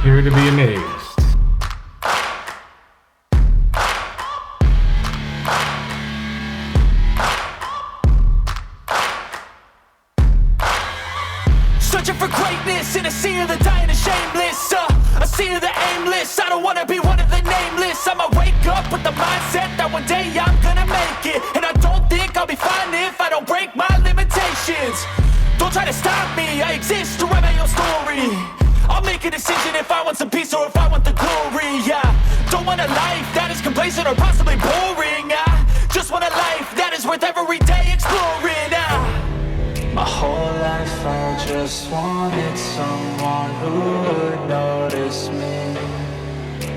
Prepare to be amazed. Searching for greatness in a sea of the dying and shameless, a sea of the aimless. I don't wanna be one of the nameless. I'ma wake up with the mindset that one day I'm gonna make it, and I don't think I'll be fine if I don't break my limitations. Don't try to stop me, I exist to write my own story. I'll make a decision if I want some peace or if I want the glory. Yeah, don't want a life that is complacent or possibly boring. I just want a life that is worth every day exploring. My whole life I just wanted someone who would notice me.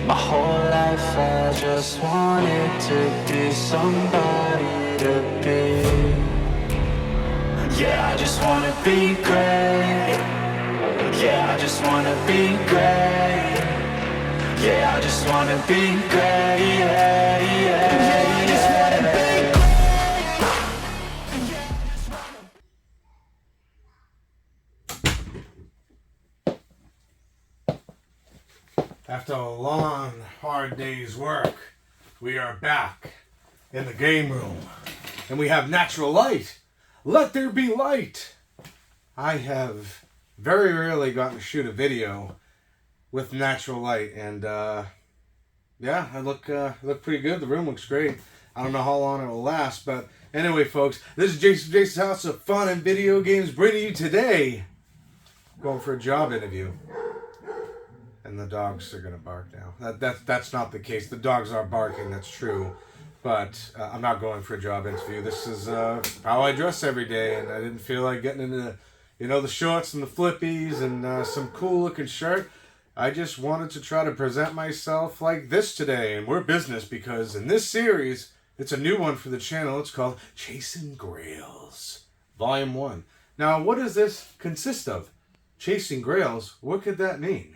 My whole life I just wanted to be somebody to be. Yeah, I just wanna be great. Yeah, I just wanna be great. Yeah, I just wanna be great. Yeah, I just wanna be great. After a long, hard day's work, we are back in the game room. And we have natural light. Let there be light. I have very rarely gotten to shoot a video with natural light. And yeah, I look pretty good. The room looks great. I don't know how long it will last. But anyway, folks, this is Jason's House of Fun and Video Games, bringing you today going for a job interview. And the dogs are going to bark now. That's not the case. The dogs are barking, that's true. But I'm not going for a job interview. This is how I dress every day. And I didn't feel like getting into, the shorts and the flippies and some cool looking shirt. I just wanted to try to present myself like this today. And we're business because in this series, it's a new one for the channel. It's called Chasing Grails, Volume 1. Now, what does this consist of? Chasing Grails, what could that mean?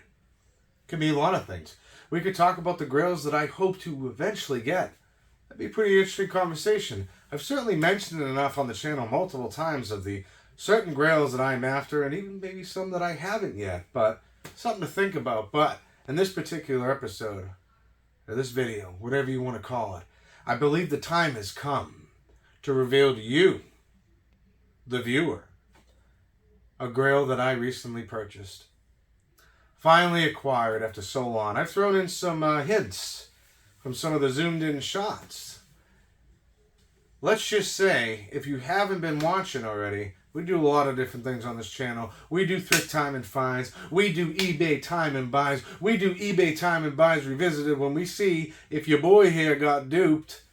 Could be a lot of things. We could talk about the grails that I hope to eventually get. That'd be a pretty interesting conversation. I've certainly mentioned it enough on the channel multiple times of the certain grails that I'm after, and even maybe some that I haven't yet, but something to think about. But in this particular episode, or this video, whatever you want to call it, I believe the time has come to reveal to you, the viewer, a grail that I recently purchased. Finally acquired after so long. I've thrown in some hints from some of the zoomed in shots. Let's just say, if you haven't been watching already, we do a lot of different things on this channel. We do thrift time and finds. We do eBay time and buys. We do eBay time and buys revisited when we see if your boy here got duped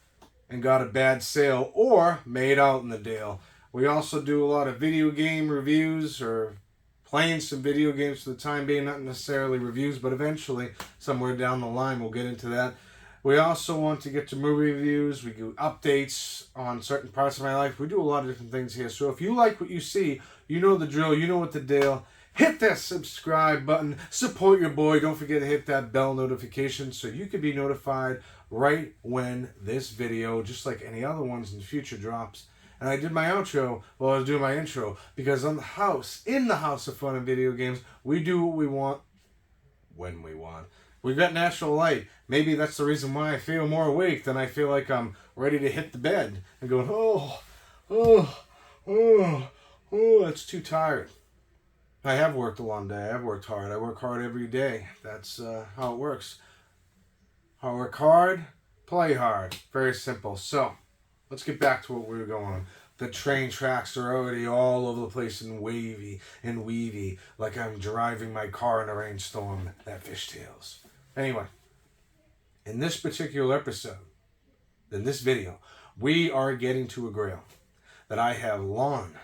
and got a bad sale or made out in the deal. We also do a lot of video game reviews or playing some video games for the time being, not necessarily reviews, but eventually, somewhere down the line, we'll get into that. We also want to get to movie reviews. We do updates on certain parts of my life. We do a lot of different things here. So if you like what you see, you know the drill, you know what the deal. Hit that subscribe button. Support your boy. Don't forget to hit that bell notification so you can be notified right when this video, just like any other ones in the future, drops. And I did my outro while I was doing my intro because in the house of fun and video games, we do what we want when we want. We've got natural light. Maybe that's the reason why I feel more awake than I feel like I'm ready to hit the bed and going, it's too tired. I have worked a long day. I've worked hard. I work hard every day. That's how it works. I work hard, play hard. Very simple. So, let's get back to what we were going on. The train tracks are already all over the place and wavy and weavy, like I'm driving my car in a rainstorm at Fishtails. Anyway, in this particular episode, in this video, we are getting to a grail that I have longed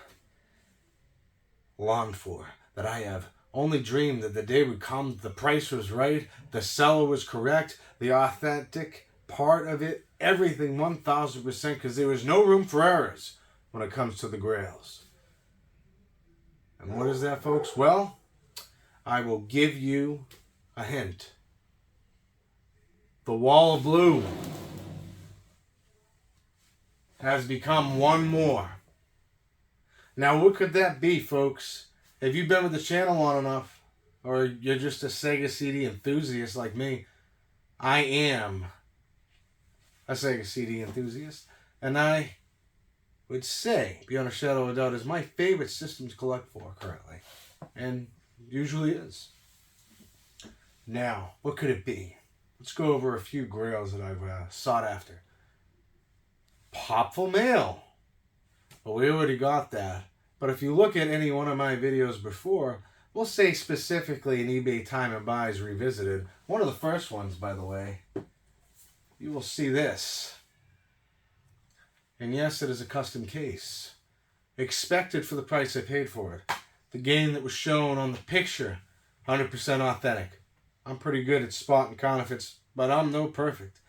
for, that I have only dreamed that the day would come, the price was right, the seller was correct, the authentic part of it, everything 1000%, because there was no room for errors when it comes to the grails. And what is that, folks? Well, I will give you a hint. The wall of blue has become one more. Now, what could that be, folks? If you've been with the channel long enough, or you're just a Sega CD enthusiast like me, I am a Sega CD enthusiast, and I would say, beyond a shadow of a doubt, is my favorite system to collect for currently, and usually is. Now, what could it be? Let's go over a few grails that I've sought after. Popful Mail. Well, we already got that. But if you look at any one of my videos before, we'll say specifically in eBay Time and Buys Revisited, one of the first ones, by the way, you will see this. And yes, it is a custom case. Expected for the price I paid for it. The game that was shown on the picture, 100% authentic. I'm pretty good at spotting counterfeits, but I'm no perfect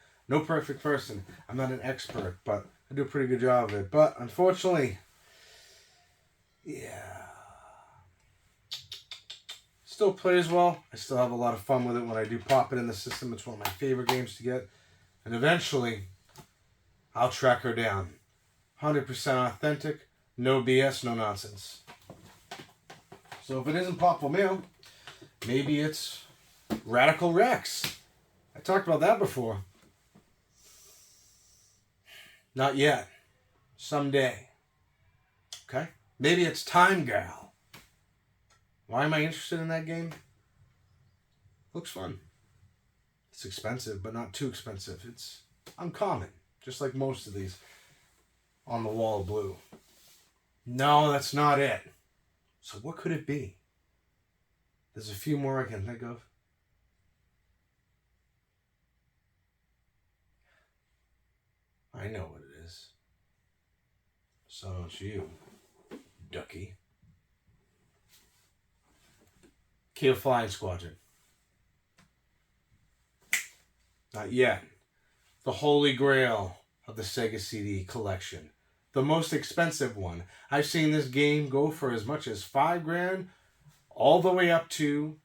person. I'm not an expert, but I do a pretty good job of it. But unfortunately, yeah, still plays well. I still have a lot of fun with it when I do pop it in the system. It's one of my favorite games to get. And eventually, I'll track her down. 100% authentic, no BS, no nonsense. So if it isn't Popful Mail, maybe it's Radical Rex. I talked about that before. Not yet. Someday. Okay? Maybe it's Time Gal. Why am I interested in that game? Looks fun. It's expensive, but not too expensive. It's uncommon, just like most of these on the wall of blue. No, that's not it. So what could it be? There's a few more I can think of. I know what it is. So don't you, ducky. Kill Flying Squadron. Not yet. The holy grail of the Sega CD collection. The most expensive one. I've seen this game go for as much as $5,000 all the way up to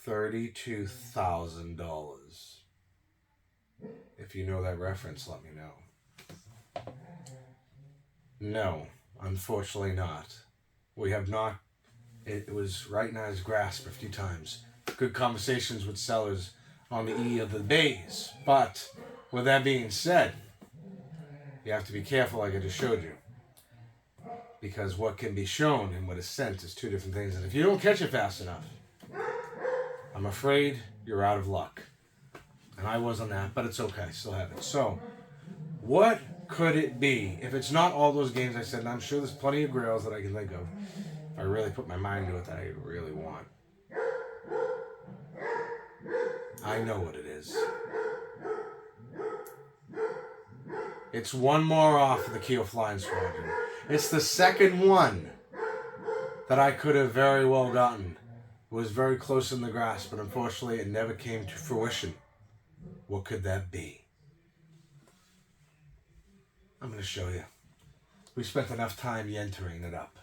$32,000. If you know that reference, let me know. No, unfortunately not. We have not. It was right in his grasp a few times. Good conversations with sellers on the E of the bays. But with that being said, you have to be careful like I just showed you. Because what can be shown and what is sent is two different things. And if you don't catch it fast enough, I'm afraid you're out of luck. And I was on that, but it's okay. I still have it. So, what could it be? If it's not all those games I said, and I'm sure there's plenty of grails that I can think of, if I really put my mind to it, that I really want. I know what it is. It's one more off of the Kill Flying Squadron. It's the second one that I could have very well gotten. It was very close in the grasp, but unfortunately it never came to fruition. What could that be? I'm going to show you. We spent enough time entering it up.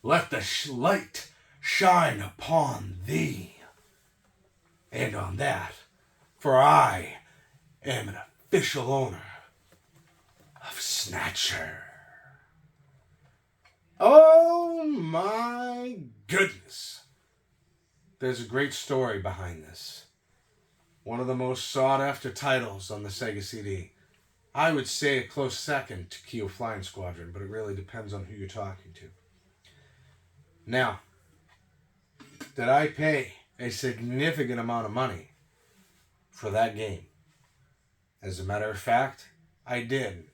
Let the light shine upon thee. And on that, for I am an official owner of Snatcher. Oh my goodness. There's a great story behind this. One of the most sought after titles on the Sega CD. I would say a close second to Kill Flying Squadron, but it really depends on who you're talking to. Now, did I pay a significant amount of money for that game? As a matter of fact, I did.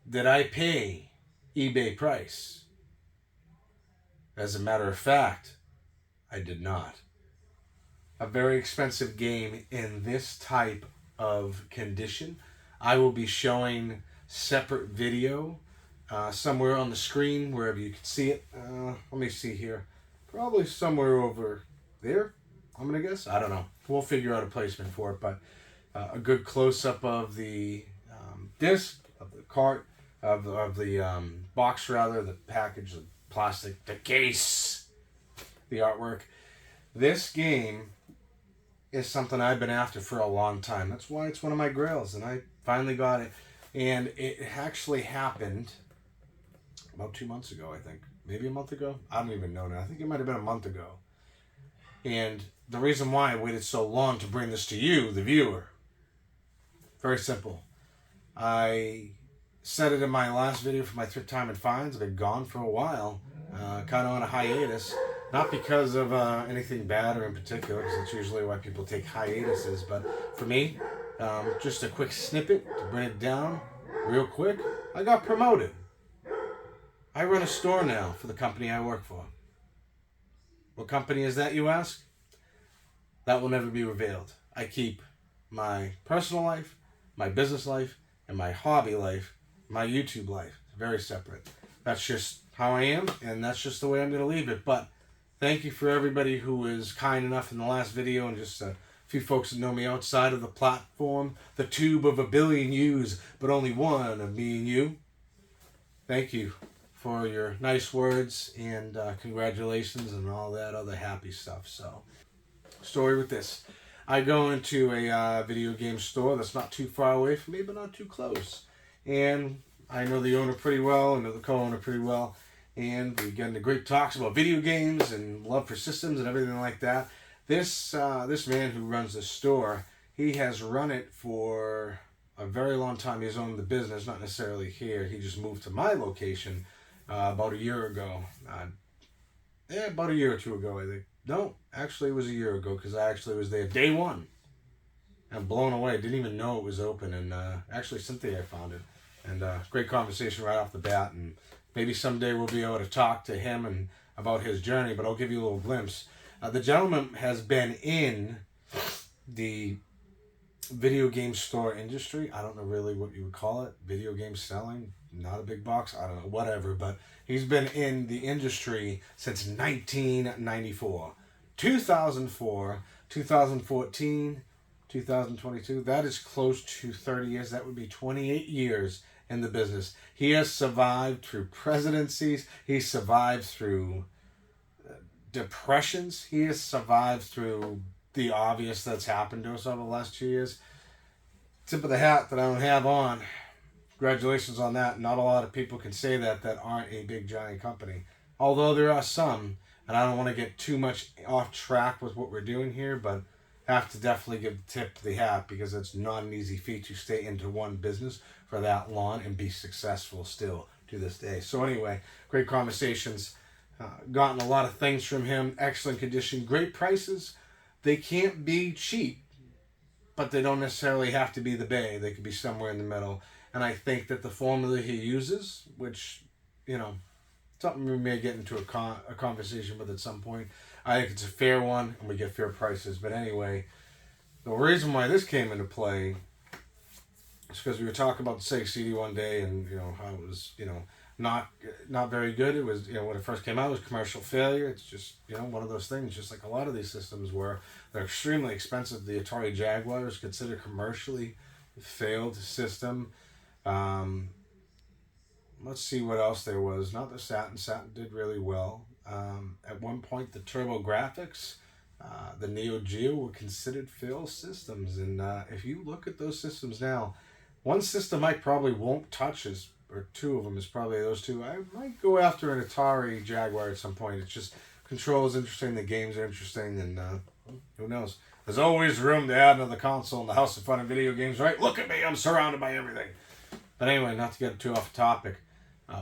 Did I pay eBay price? As a matter of fact, I did not. A very expensive game in this type of condition. I will be showing separate video somewhere on the screen, wherever you can see it. Let me see here. Probably somewhere over there, I'm going to guess. I don't know. We'll figure out a placement for it, but a good close-up of the disc, of the cart, of the box, rather, the package, the plastic, the case, the artwork. This game is something I've been after for a long time. That's why it's one of my grails, and I finally got it. And it actually happened about 2 months ago, I think. Maybe a month ago? I don't even know now. I think it might have been a month ago. And the reason why I waited so long to bring this to you, the viewer, very simple. I said it in my last video for my thrift time and finds. I've been gone for a while, kind of on a hiatus. Not because of anything bad or in particular, because that's usually why people take hiatuses. But for me, just a quick snippet to bring it down real quick. I got promoted. I run a store now for the company I work for. What company is that, you ask? That will never be revealed. I keep my personal life, my business life, and my hobby life, my YouTube life, very separate. That's just how I am, and that's just the way I'm going to leave it. But thank you for everybody who was kind enough in the last video, and just a few folks that know me outside of the platform, the tube of a billion yous, but only one of me and you. Thank you for your nice words and congratulations and all that other happy stuff. So, story with this. I go into a video game store that's not too far away from me, but not too close. And I know the owner pretty well, I know the co-owner pretty well, and we get into great talks about video games and love for systems and everything like that. This man who runs the store, he has run it for a very long time. He's owned the business, not necessarily here. He just moved to my location about a year ago. About a year or two ago, I think. No, actually it was a year ago, because I actually was there day one. I'm blown away. Didn't even know it was open, and actually Cynthia found it. And great conversation right off the bat, and maybe someday we'll be able to talk to him and about his journey, but I'll give you a little glimpse. The gentleman has been in the video game store industry. I don't know really what you would call it. Video game selling, not a big box, I don't know, whatever. But he's been in the industry since 1994. 2004, 2014, 2022. That is close to 30 years. That would be 28 years in the business. He has survived through presidencies. He survived through depressions. He has survived through the obvious that's happened to us over the last 2 years. Tip of the hat that I don't have on. Congratulations on that. Not a lot of people can say that aren't a big giant company. Although there are some, and I don't want to get too much off track with what we're doing here, but have to definitely give the tip of the hat, because it's not an easy feat to stay into one business for that long and be successful still to this day. So anyway, great conversations. Gotten a lot of things from him. Excellent condition. Great prices. They can't be cheap, but they don't necessarily have to be the bay. They could be somewhere in the middle. And I think that the formula he uses, which, something we may get into a conversation with at some point, I think it's a fair one, and we get fair prices. But anyway, the reason why this came into play is because we were talking about the Sega CD one day, and how it was, not very good. It was, when it first came out, it was commercial failure. It's just, one of those things, just like a lot of these systems were. They're extremely expensive. The Atari Jaguar is considered commercially failed system. Let's see what else there was. Not the Saturn. Saturn did really well. At one point, the TurboGrafx, the Neo Geo were considered failed systems. And if you look at those systems now, one system I probably won't touch or two of them is probably those two. I might go after an Atari Jaguar at some point. It's just, control is interesting, the games are interesting, and who knows. There's always room to add another console in the house of fun and video games, right? Look at me, I'm surrounded by everything. But anyway, not to get too off topic.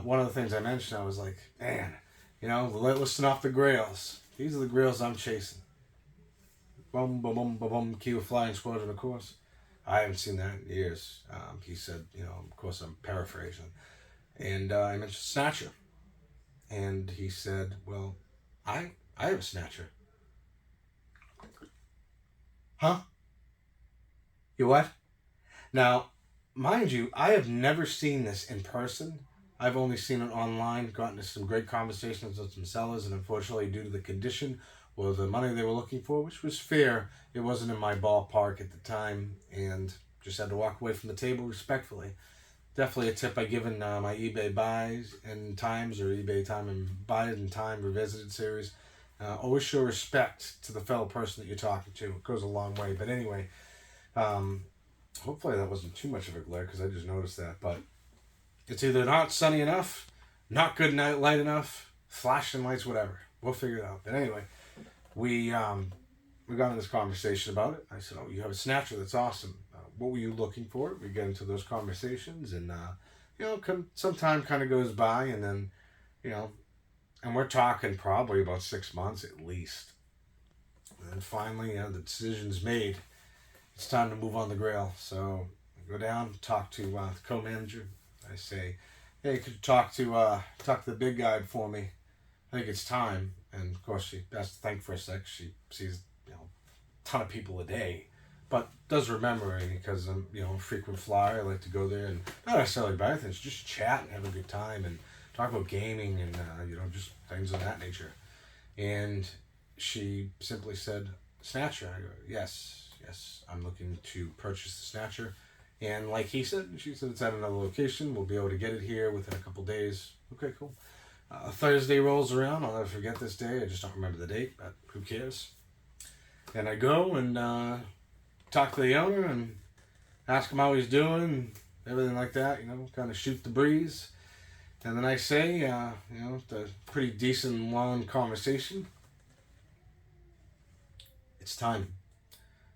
One of the things I mentioned, I was like, man, listing off the grails. These are the grails I'm chasing. Boom, boom, boom, boom, boom, Key with Flying Squadron, of course. I haven't seen that in years. He said, of course I'm paraphrasing. And I mentioned Snatcher. And he said, well, I have a Snatcher. Huh? You what? Now, mind you, I have never seen this in person. I've only seen it online, gotten into some great conversations with some sellers, and unfortunately, due to the condition or the money they were looking for, which was fair, it wasn't in my ballpark at the time, and just had to walk away from the table respectfully. Definitely a tip I give in my eBay buys and times, or eBay time and buy it in time revisited series. Always show respect to the fellow person that you're talking to. It goes a long way. But anyway, hopefully that wasn't too much of a glare because I just noticed that. But it's either not sunny enough, not good night light enough, flashing lights, whatever. We'll figure it out. But anyway, we got in this conversation about it. I said, "Oh, you have a Snatcher. That's awesome. What were you looking for?" We get into those conversations, and some time kind of goes by, and then, and we're talking probably about 6 months at least. And then finally, the decision's made. It's time to move on the Grail. So I go down, talk to the co-manager. I say, "Hey, could you talk to the big guy for me? I think it's time." And of course, she has to think for a sec. She sees a ton of people a day, but does remember me because I'm a frequent flyer. I like to go there and not necessarily buy things, just chat and have a good time and talk about gaming and just things of that nature. And she simply said, "Snatcher." I go, yes, I'm looking to purchase the Snatcher. And like he said, she said it's at another location. We'll be able to get it here within a couple days. Okay, cool. Thursday rolls around. I'll never forget this day. I just don't remember the date, but who cares? And I go and talk to the owner and ask him how he's doing and everything like that, kind of shoot the breeze. And then I say, it's a pretty decent long conversation. It's time.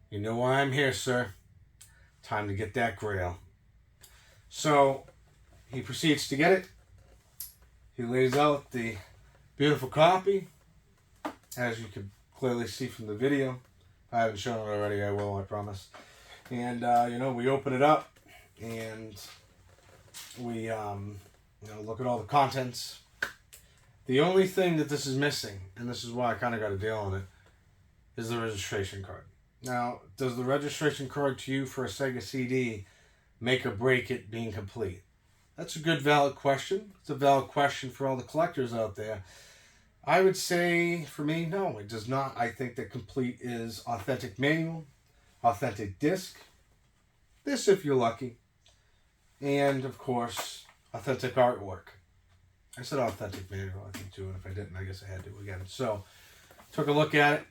You know why I'm here, sir. Time to get that Grail. So he proceeds to get it. He lays out the beautiful copy, as you can clearly see from the video. If I haven't shown it already, I will, I promise. And, we open it up and we, look at all the contents. The only thing that this is missing, and this is why I kind of got a deal on it, is the registration card. Now, does the registration card to you for a Sega CD make or break it being complete? That's a good, valid question. It's a valid question for all the collectors out there. I would say, for me, no, it does not. I think that complete is authentic manual, authentic disc, this if you're lucky, and, of course, authentic artwork. I said authentic manual, I think, too, and if I didn't, I guess I had to again. So, took a look at it,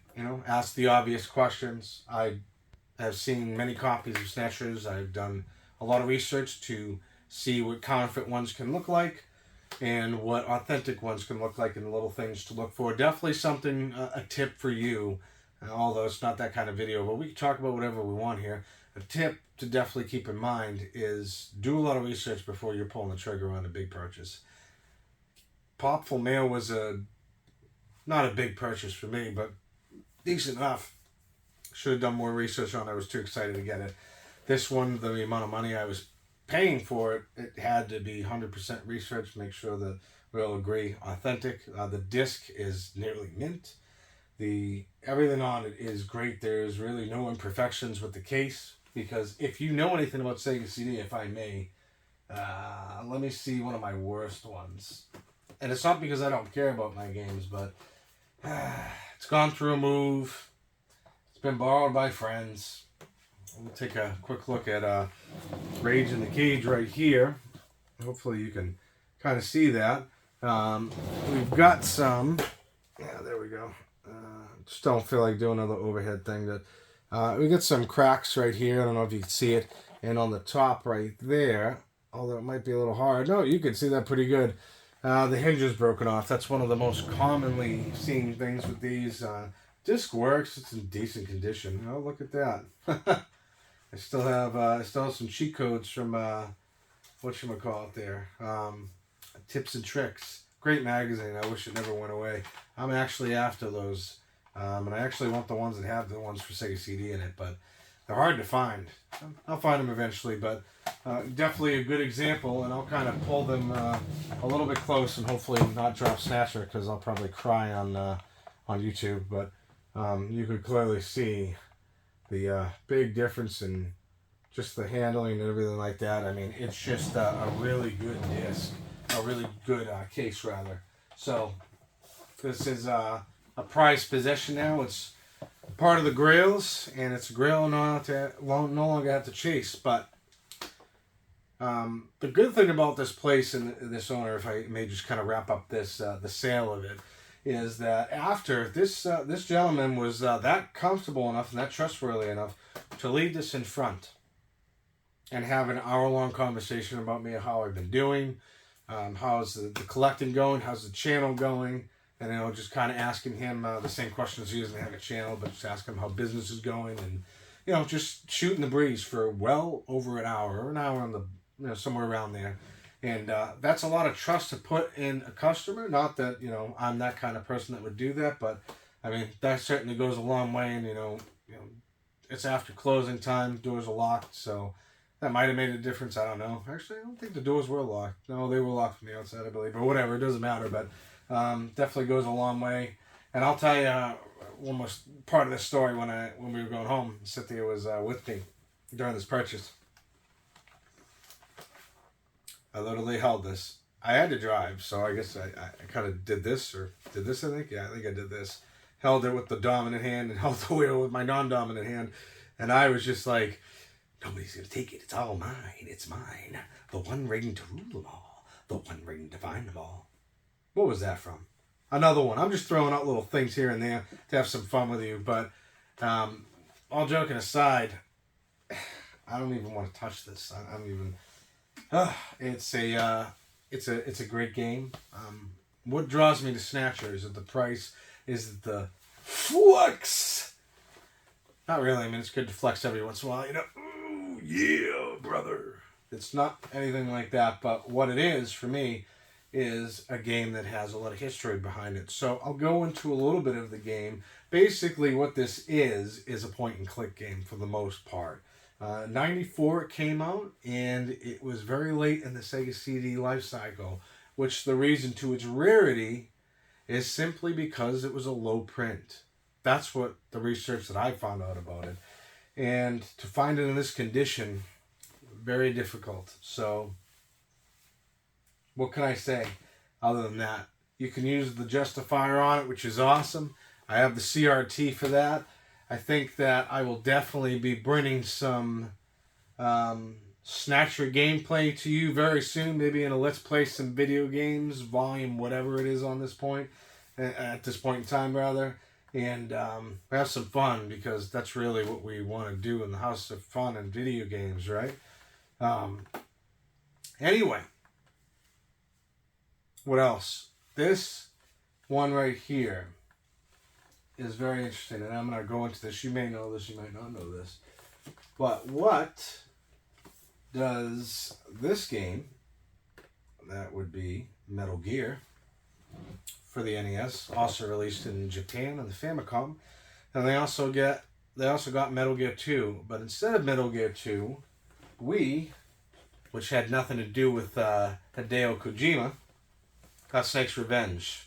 asked the obvious questions. I have seen many copies of Snatchers. I've done a lot of research to see what counterfeit ones can look like and what authentic ones can look like and the little things to look for. Definitely something, a tip for you, although it's not that kind of video, but we can talk about whatever we want here. A tip to definitely keep in mind is do a lot of research before you're pulling the trigger on a big purchase. Popful Mail was not a big purchase for me, but decent enough. Should have done more research on it. I was too excited to get it. This one, the amount of money I was paying for it, it had to be 100% research. Make sure that we all agree, authentic. The disc is nearly mint. Everything on it is great. There's really no imperfections with the case, because if you know anything about Sega CD, if I may, let me see one of my worst ones. And it's not because I don't care about my games, but it's gone through a move. It's been borrowed by friends. We'll take a quick look at Rage in the Cage right here. Hopefully you can kind of see that. We've got some... Yeah, there we go. Just don't feel like doing another overhead thing. We got some cracks right here. I don't know if you can see it. And on the top right there, although it might be a little hard. No, you can see that pretty good. The hinge is broken off. That's one of the most commonly seen things with these. Disc works. It's in decent condition. Oh, look at that. I still have some cheat codes from whatchamacallit there. Tips and Tricks. Great magazine. I wish it never went away. I'm actually after those. And I actually want the ones that have the ones for Sega CD in it, but they're hard to find. I'll find them eventually, but definitely a good example, and I'll kind of pull them a little bit close and hopefully not drop Snatcher, because I'll probably cry on YouTube, but you could clearly see the big difference in just the handling and everything like that. I mean, it's just a really good disc, a really good case rather. So this is a prized possession now. It's part of the Grails, and it's a Grail no longer have to chase. But the good thing about this place and this owner, if I may just kind of wrap up this the sale of it, is that after this this gentleman was that comfortable enough and that trustworthy enough to lead us in front and have an hour-long conversation about me, how I've been doing, how's the collecting going, how's the channel going, and just kind of asking him the same questions. He doesn't have a channel, but just ask him how business is going, and just shooting the breeze for well over an hour, or an hour on the somewhere around there. And that's a lot of trust to put in a customer. Not that I'm that kind of person that would do that, but I mean that certainly goes a long way. And it's after closing time, doors are locked, so that might have made a difference. I don't know. Actually, I don't think the doors were locked. No, they were locked from the outside, I believe. But whatever, it doesn't matter. But definitely goes a long way. And I'll tell you one more part of this story when we were going home. Cynthia was with me during this purchase. I literally held this. I had to drive, so I guess I kind of did this, I think? Yeah, I think I did this. Held it with the dominant hand and held the wheel with my non-dominant hand. And I was just like, nobody's going to take it. It's all mine. It's mine. The one ring to rule them all. The one ring to find them all. What was that from? Another one. I'm just throwing out little things here and there to have some fun with you. But all joking aside, I don't even want to touch this. I don't even... it's a great game. What draws me to Snatcher? Is it the price? Is it the flex? Not really. I mean, it's good to flex every once in a while. Ooh, yeah, brother. It's not anything like that, but what it is for me is a game that has a lot of history behind it. So I'll go into a little bit of the game. Basically, what this is a point-and-click game for the most part. 94 it came out, and it was very late in the Sega CD life cycle, which the reason to its rarity is simply because it was a low print. That's what the research that I found out about it. And to find it in this condition, very difficult. So, what can I say other than that? You can use the Justifier on it, which is awesome. I have the CRT for that. I think that I will definitely be bringing some Snatcher gameplay to you very soon. Maybe in a Let's Play Some Video Games, volume whatever it is on this point. At this point in time, rather. And have some fun, because that's really what we want to do in the house of fun and video games, right? Anyway. What else? This one right here is very interesting, and I'm going to go into this. You may know this, you might not know this. But what does this game, that would be Metal Gear, for the NES, also released in Japan on the Famicom, and they also got Metal Gear 2, but instead of Metal Gear 2, which had nothing to do with Hideo Kojima, got Snake's Revenge.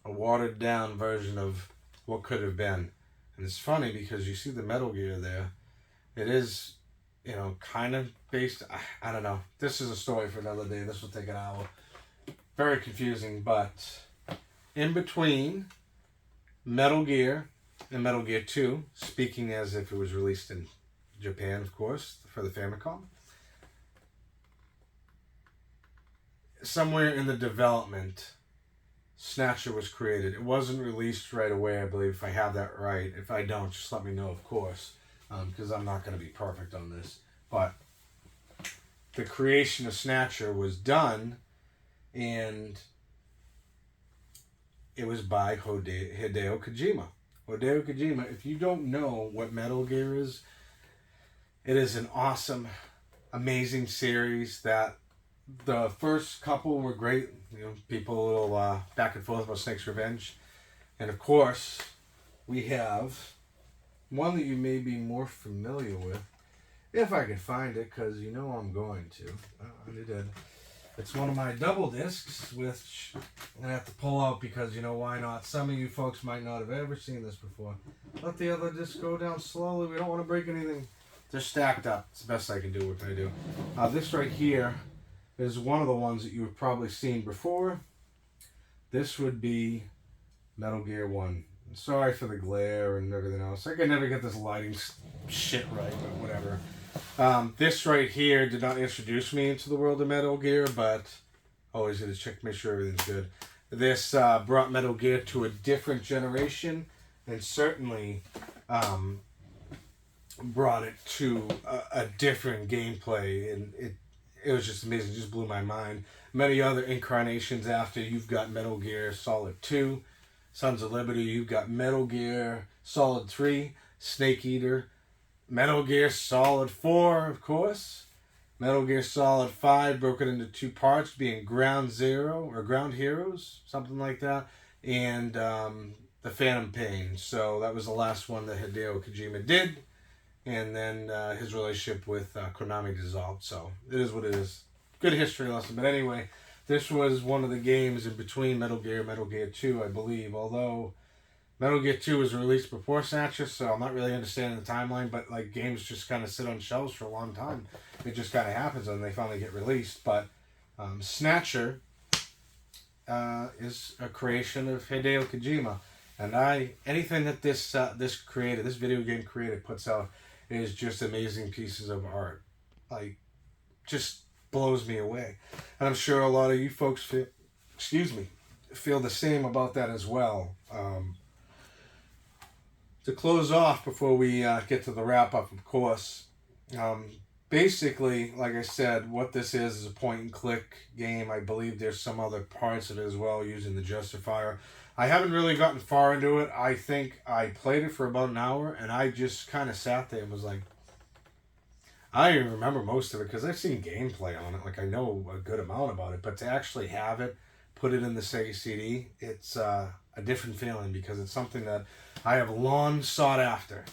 A watered down version of what could have been. And it's funny because you see the Metal Gear there. It is, kind of based, I don't know. This is a story for another day. This will take an hour. Very confusing, but in between Metal Gear and Metal Gear 2, speaking as if it was released in Japan, of course, for the Famicom, somewhere in the development, Snatcher was created. It wasn't released right away, I believe, if I have that right. If I don't, just let me know, of course, because I'm not going to be perfect on this. But the creation of Snatcher was done, and it was by Hideo Kojima. Hideo Kojima, if you don't know what Metal Gear is, it is an awesome, amazing series that the first couple were great. People a little back and forth about Snake's Revenge. And of course, we have one that you may be more familiar with, if I can find it, because I'm going to. I did. It's one of my double discs, which I'm going to have to pull out because, why not? Some of you folks might not have ever seen this before. Let the other disc go down slowly. We don't want to break anything. They're stacked up. It's the best I can do. What can I do? This right here is one of the ones that you've probably seen before. This would be Metal Gear 1. Sorry for the glare and everything else. I can never get this lighting shit right, but whatever. This right here did not introduce me into the world of Metal Gear, but always got to check, make sure everything's good. this brought Metal Gear to a different generation, and certainly brought it to a different gameplay, and it was just amazing. It just blew my mind. Many other incarnations after, you've got Metal Gear Solid 2, Sons of Liberty, you've got Metal Gear Solid 3, Snake Eater, Metal Gear Solid 4, of course, Metal Gear Solid 5 broken into two parts, being Ground Zero, or Ground Heroes, something like that, and The Phantom Pain. So that was the last one that Hideo Kojima did, and then his relationship with Konami dissolved. So it is what it is. Good history lesson. But anyway, this was one of the games in between Metal Gear and Metal Gear 2, I believe. Although Metal Gear 2 was released before Snatcher, so I'm not really understanding the timeline. But like, games just kind of sit on shelves for a long time. It just kind of happens and they finally get released. But Snatcher is a creation of Hideo Kojima. And anything that this video game creator puts out is just amazing pieces of art. Like, just blows me away. And I'm sure a lot of you folks feel the same about that as well. To close off before we get to the wrap up, of course, basically, like I said, what this is a point and click game. I believe there's some other parts of it as well, using the Justifier. I haven't really gotten far into it. I think I played it for about an hour, and I just kind of sat there and was like, I don't even remember most of it because I've seen gameplay on it. Like, I know a good amount about it, but to actually have it, put it in the Sega CD, it's a different feeling because it's something that I have long sought after,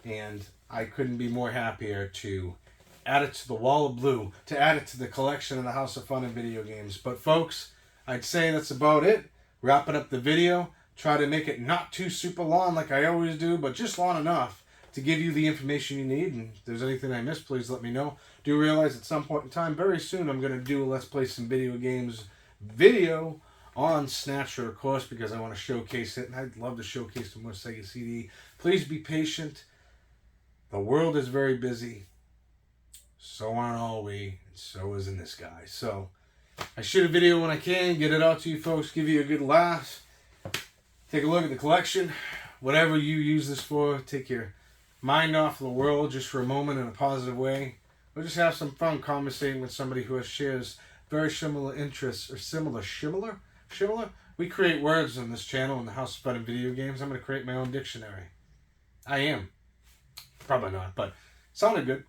and I couldn't be more happier to add it to the wall of blue, to add it to the collection of the House of Fun and Video Games. But folks, I'd say that's about it. Wrapping up the video. Try to make it not too super long like I always do, but just long enough to give you the information you need. And if there's anything I missed, please let me know. Do realize at some point in time, very soon, I'm going to do a Let's Play Some Video Games video on Snatcher, of course, because I want to showcase it, and I'd love to showcase some more Sega CD. Please be patient. The world is very busy. So aren't all we, and so isn't this guy. So I shoot a video when I can, get it out to you folks, give you a good laugh. Take a look at the collection. Whatever you use this for, take your mind off the world just for a moment in a positive way. Or just have some fun conversating with somebody who shares very similar interests, or similar. We create words on this channel in the House of Fun and Video Games. I'm going to create my own dictionary. I am. Probably not, but sounded good.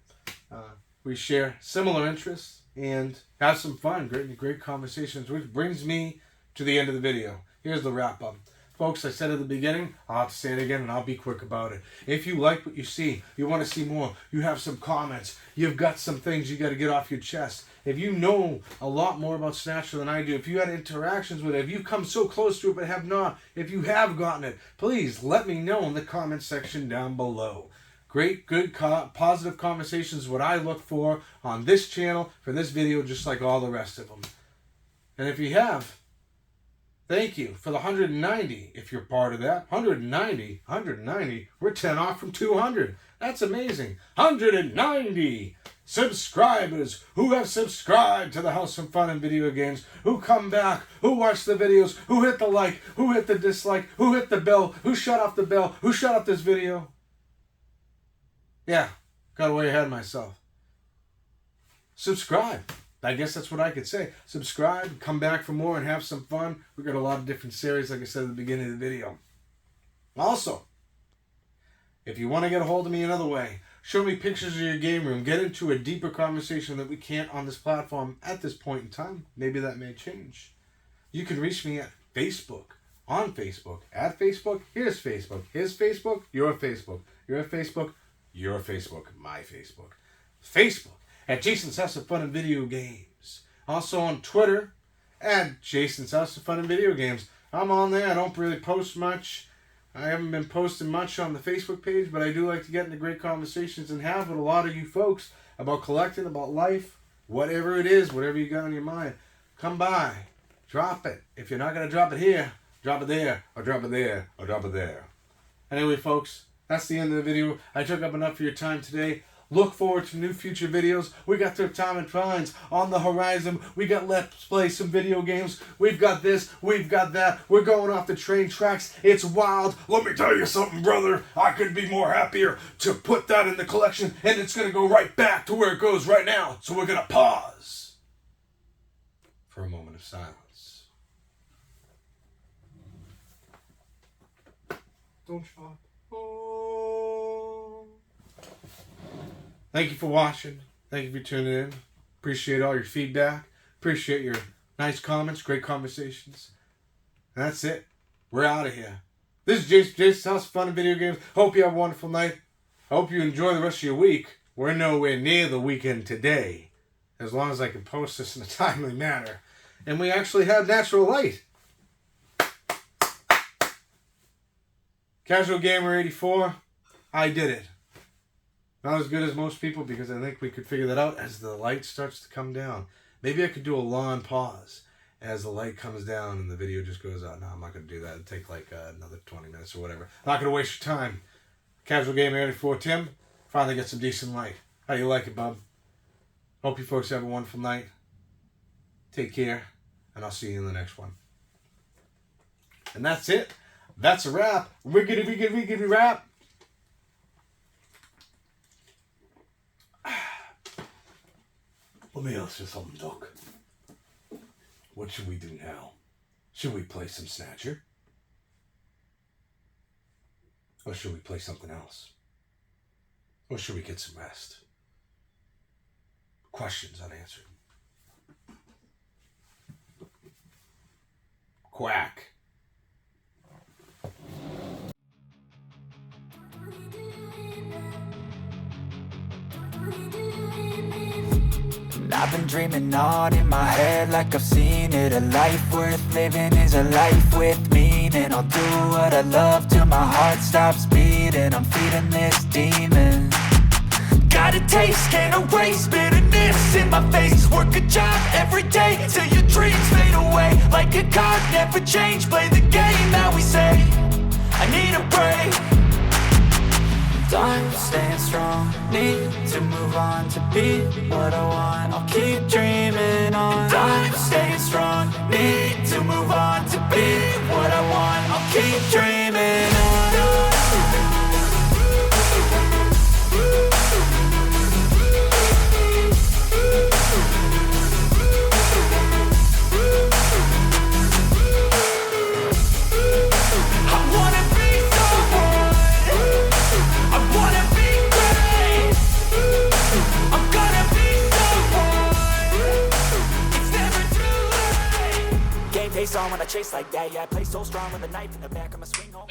We share similar interests and have some fun. Great conversations, which brings me to the end of the video. Here's the wrap up. Folks, I said at the beginning, I'll have to say it again, and I'll be quick about it. If you like what you see, you want to see more, you have some comments, you've got some things you got to get off your chest. If you know a lot more about Snatcher than I do, if you had interactions with it, if you've come so close to it but have not, if you have gotten it, please let me know in the comment section down below. Great, good, positive conversations is what I look for on this channel, for this video, just like all the rest of them. And if you have, thank you for the 190, if you're part of that. 190, we're 10 off from 200. That's amazing. 190 subscribers who have subscribed to the House of Fun and Video Games, who come back, who watch the videos, who hit the like, who hit the dislike, who hit the bell, who shut off the bell, who shut off this video. Yeah, got way ahead of myself. Subscribe. I guess that's what I could say. Subscribe, come back for more, and have some fun. We've got a lot of different series, like I said at the beginning of the video. Also, if you want to get a hold of me another way, show me pictures of your game room, get into a deeper conversation that we can't on this platform at this point in time. Maybe that may change. You can reach me at Facebook, on Facebook, at Facebook. Here's Facebook. Here's Facebook, your Facebook. Your Facebook, your Facebook, my Facebook. Facebook at Jason's House of Fun and Video Games. Also on Twitter at Jason's House of Fun and Video Games. I'm on there. I don't really post much. I haven't been posting much on the Facebook page, but I do like to get into great conversations and have with a lot of you folks about collecting, about life, whatever it is, whatever you got on your mind. Come by. Drop it. If you're not going to drop it here, drop it there, or drop it there, or drop it there. Anyway, folks, that's the end of the video. I took up enough of your time today. Look forward to new future videos. We got their time and finds on the horizon. We got Let's Play some video games. We've got this, we've got that. We're going off the train tracks. It's wild. Let me tell you something, brother. I could be more happier to put that in the collection, and it's going to go right back to where it goes right now. So we're going to pause for a moment of silence. Don't stop. Oh. Thank you for watching. Thank you for tuning in. Appreciate all your feedback. Appreciate your nice comments, great conversations. And that's it. We're out of here. This is Jason's House of Fun and Video Games. Hope you have a wonderful night. Hope you enjoy the rest of your week. We're nowhere near the weekend today, as long as I can post this in a timely manner. And we actually have natural light. Casual Gamer 84, I did it. Not as good as most people because I think we could figure that out as the light starts to come down. Maybe I could do a long pause as the light comes down and the video just goes out. No, I'm not going to do that. It'll take like another 20 minutes or whatever. I'm not going to waste your time. Casual Gamer 84, Tim, finally get some decent light. How do you like it, bub? Hope you folks have a wonderful night. Take care, and I'll see you in the next one. And that's it. That's a wrap. Wiggity wrap. Let me ask you something, Doc. What should we do now? Should we play some Snatcher? Or should we play something else? Or should we get some rest? Questions unanswered. Quack. I've been dreaming on in my head like I've seen it. A life worth living is a life with meaning. I'll do what I love till my heart stops beating. I'm feeding this demon. Got a taste, can't erase bitterness in my face. Work a job every day till your dreams fade away. Like a card, never change, play the game that we say. I need a break. I'm staying strong, need to move on to be what I want. I'll keep dreaming on. I'm staying strong, need to move on to be what I want. I'll keep dreaming on. On when I chase like that, yeah, I play so strong with a knife in the back of my swing home.